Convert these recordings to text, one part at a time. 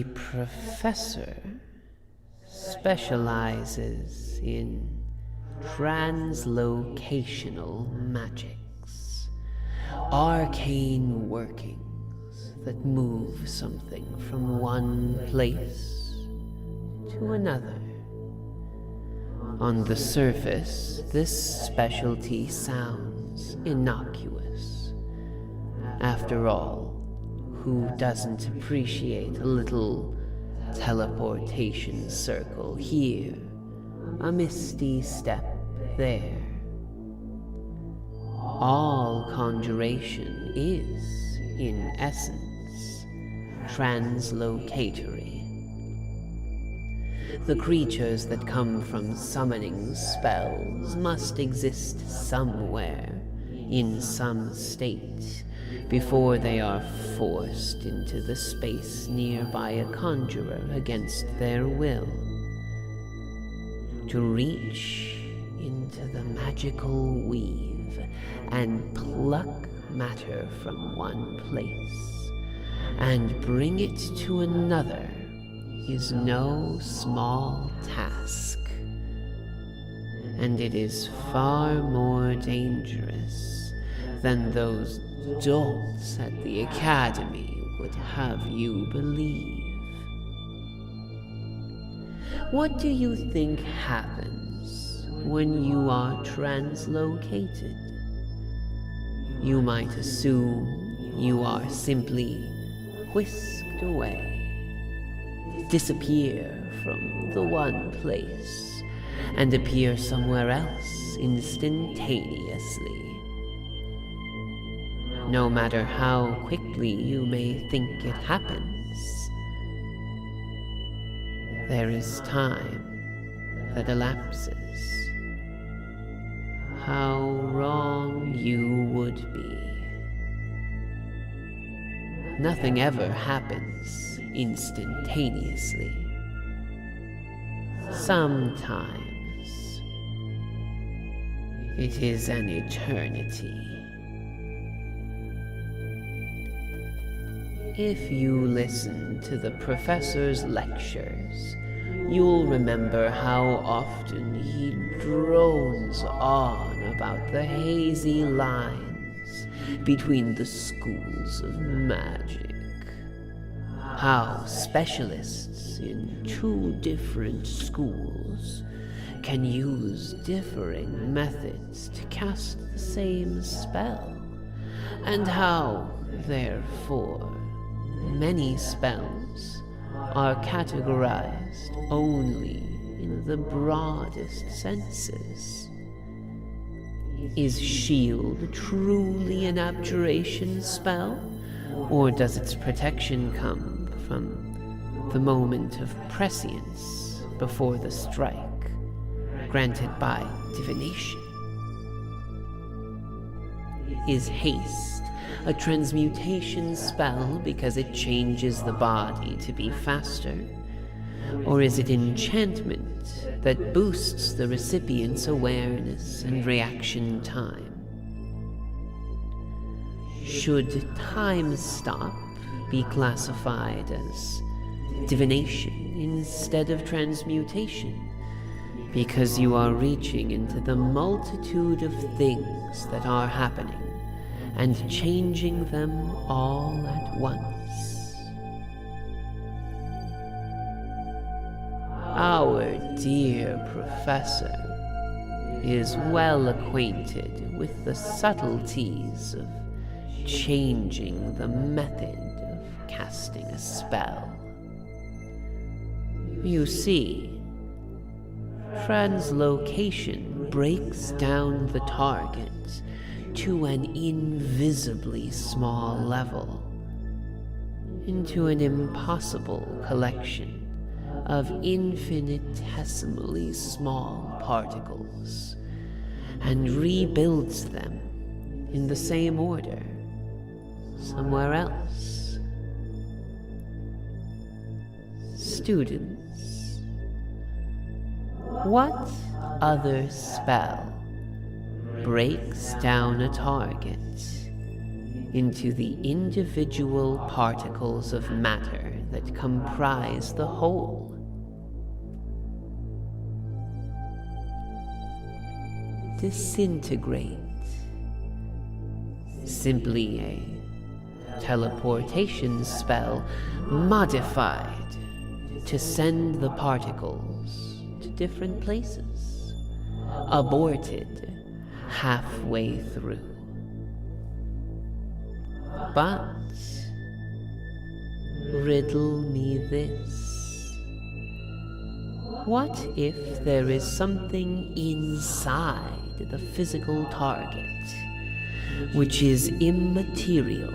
professor specializes in translocational magics, arcane workings that move something from one place to another. On the surface, this specialty sounds innocuous. After all, who doesn't appreciate a little teleportation circle here, a misty step there? All conjuration is, in essence, translocatory. The creatures that come from summoning spells must exist somewhere, in some state, before they are forced into the space nearby a conjurer against their will. To reach into the magical weave and pluck matter from one place and bring it to another is no small task, and it is far more dangerous than those dolts at the academy would have you believe. What do you think happens when you are translocated? You might assume you are simply whisked away, disappear from the one place, and appear somewhere else instantaneously. No matter how quickly you may think it happens, there is time that elapses. How wrong you would be. Nothing ever happens instantaneously. Sometimes it is an eternity. If you listen to the professor's lectures, you'll remember how often he drones on about the hazy lines between the schools of magic. How specialists in two different schools can use differing methods to cast the same spell, and how, therefore, many spells are categorized only in the broadest senses. Is shield truly an abjuration spell, or does its protection come from the moment of prescience before the strike, granted by divination? Is haste a transmutation spell because it changes the body to be faster? Or is it enchantment that boosts the recipient's awareness and reaction time? Should time stop be classified as divination instead of transmutation, because you are reaching into the multitude of things that are happening and changing them all at once? Our dear professor is well acquainted with the subtleties of changing the method of casting a spell. You see, translocation breaks down the target to an invisibly small level, into an impossible collection of infinitesimally small particles, and rebuilds them in the same order somewhere else. Students, what other spell breaks down a target into the individual particles of matter that comprise the whole. Disintegrate. Simply a teleportation spell modified to send the particles to different places, aborted halfway through. But riddle me this. What if there is something inside the physical target which is immaterial,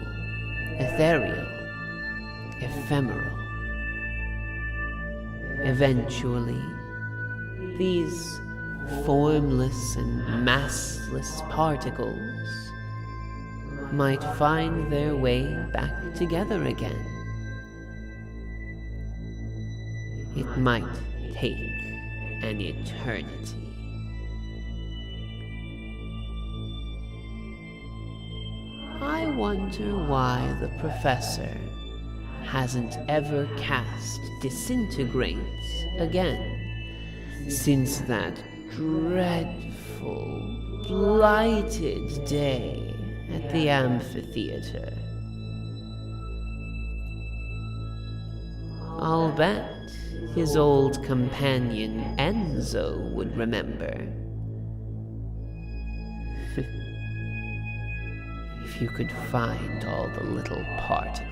ethereal, ephemeral? Eventually, these formless and massless particles might find their way back together again. It might take an eternity. I wonder why the professor hasn't ever cast Disintegrate again since that dreadful, blighted day at the amphitheater. I'll bet his old companion Enzo would remember. If you could find all the little particles.